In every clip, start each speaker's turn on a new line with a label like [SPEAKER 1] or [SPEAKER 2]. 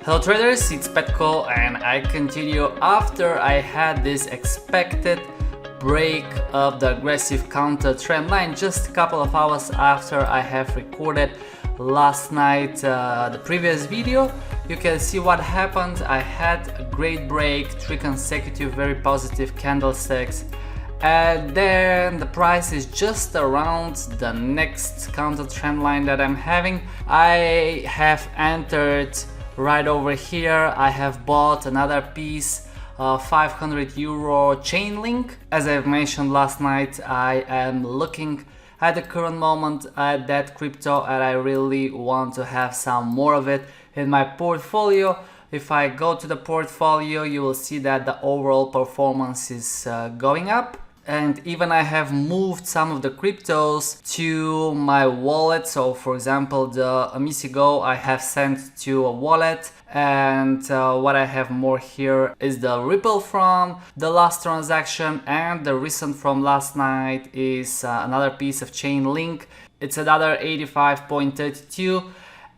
[SPEAKER 1] Hello traders, it's Petko and I continue after I had this expected break of the aggressive counter trend line just a couple of hours after I have recorded last night the previous video. You can see what happened. I had a great break, 3 consecutive very positive candlesticks, and then the price is just around the next counter trend line that I'm having. I have entered right over here. I have bought another piece of 500 euro Chainlink. As I've mentioned last night, I am looking at the current moment at that crypto and I really want to have some more of it in my portfolio. If I go to the portfolio, you will see that the overall performance is going up. And even I have moved some of the cryptos to my wallet. So for example, the OMG I have sent to a wallet, and what I have more here is the Ripple from the last transaction, and the resent from last night is another piece of Chainlink. It's another 85.32.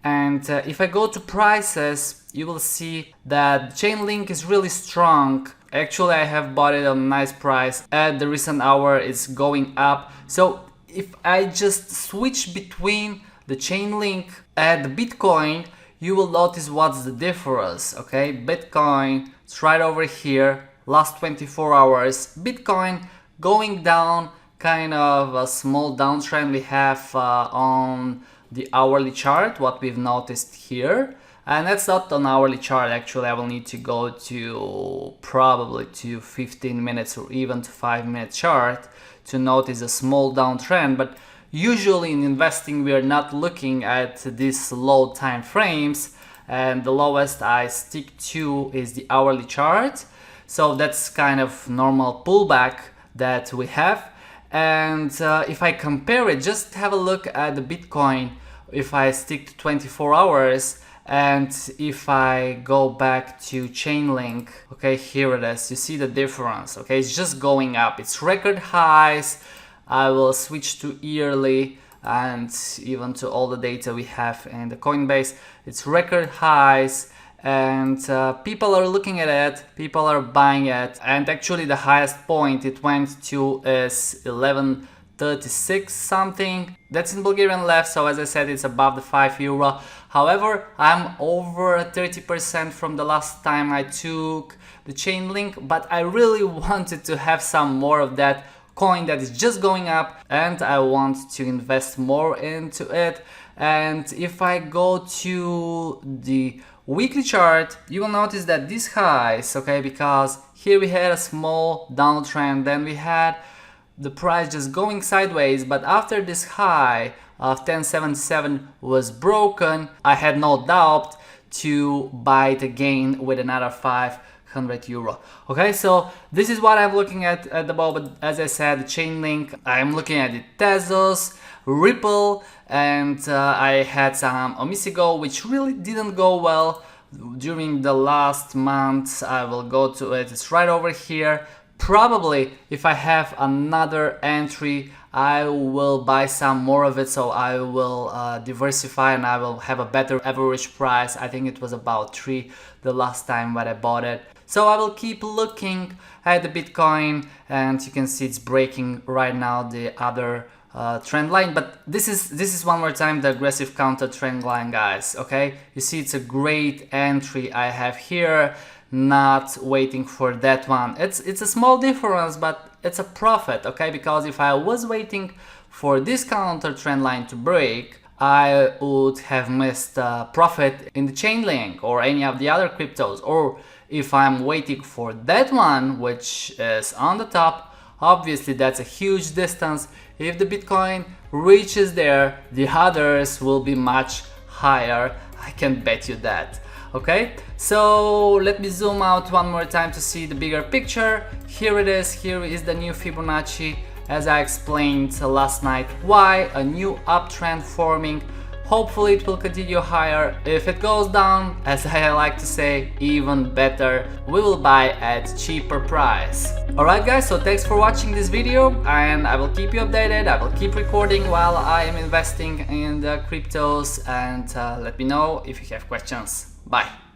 [SPEAKER 1] And if I go to prices, you will see that Chainlink is really strong. Actually, I have bought it at a nice price. At the recent hour, it's going up. So if I just switch between the Chainlink and the Bitcoin, you will notice what's the difference. Okay, Bitcoin, it's right over here. Last 24 hours, Bitcoin going down, kind of a small downtrend we have on the hourly chart, what we've noticed here. And that's not an hourly chart. Actually, I will need to go to probably to 15 minutes or even to 5-minute chart to notice a small downtrend. But usually in investing, we are not looking at these low time frames, and the lowest I stick to is the hourly chart. So that's kind of normal pullback that we have. And if I compare it, just have a look at the Bitcoin. If I stick to 24 hours, and if I go back to Chainlink, okay, here it is. You see the difference, okay? It's just going up. It's record highs. I will switch to yearly and even to all the data we have in the Coinbase. It's record highs, and people are looking at it. People are buying it. And actually the highest point it went to is 1136 something. That's in Bulgarian left, so as I said, it's above the 5 euro. However, I'm over 30% from the last time I took the Chainlink, but I really wanted to have some more of that coin that is just going up, and I want to invest more into it. And if I go to the weekly chart, you will notice that these highs, okay, because here we had a small downtrend, then we had the price just going sideways, but after this high of 1077 was broken, I had no doubt to buy it again with another 500 euro. Okay, so this is what I'm looking at the moment. As I said, the Chainlink, I'm looking at the Tezos, Ripple, and I had some OMG which really didn't go well during the last month. I will go to it. It's right over here. Probably if I have another entry, I will buy some more of it, so I will diversify and I will have a better average price. I think it was about 3 the last time when I bought it. So I will keep looking at the Bitcoin, and you can see it's breaking right now the other trend line. But this is one more time the aggressive counter trend line, guys. Okay, you see it's a great entry I have here. Not waiting for that one. It's a small difference, but it's a profit, okay? Because if I was waiting for this counter trend line to break, I would have missed profit in the Chainlink or any of the other cryptos. Or if I'm waiting for that one, which is on the top, obviously that's a huge distance. If the Bitcoin reaches there, the others will be much higher. I can bet you that. Okay, so let me zoom out one more time to see the bigger picture. Here it is. Here is the new Fibonacci, as I explained last night. Why? A new uptrend forming. Hopefully it will continue higher. If it goes down, as I like to say, even better, we will buy at cheaper price. Alright guys, so thanks for watching this video, and I will keep you updated. I will keep recording while I am investing in the cryptos, and let me know if you have questions. Bye.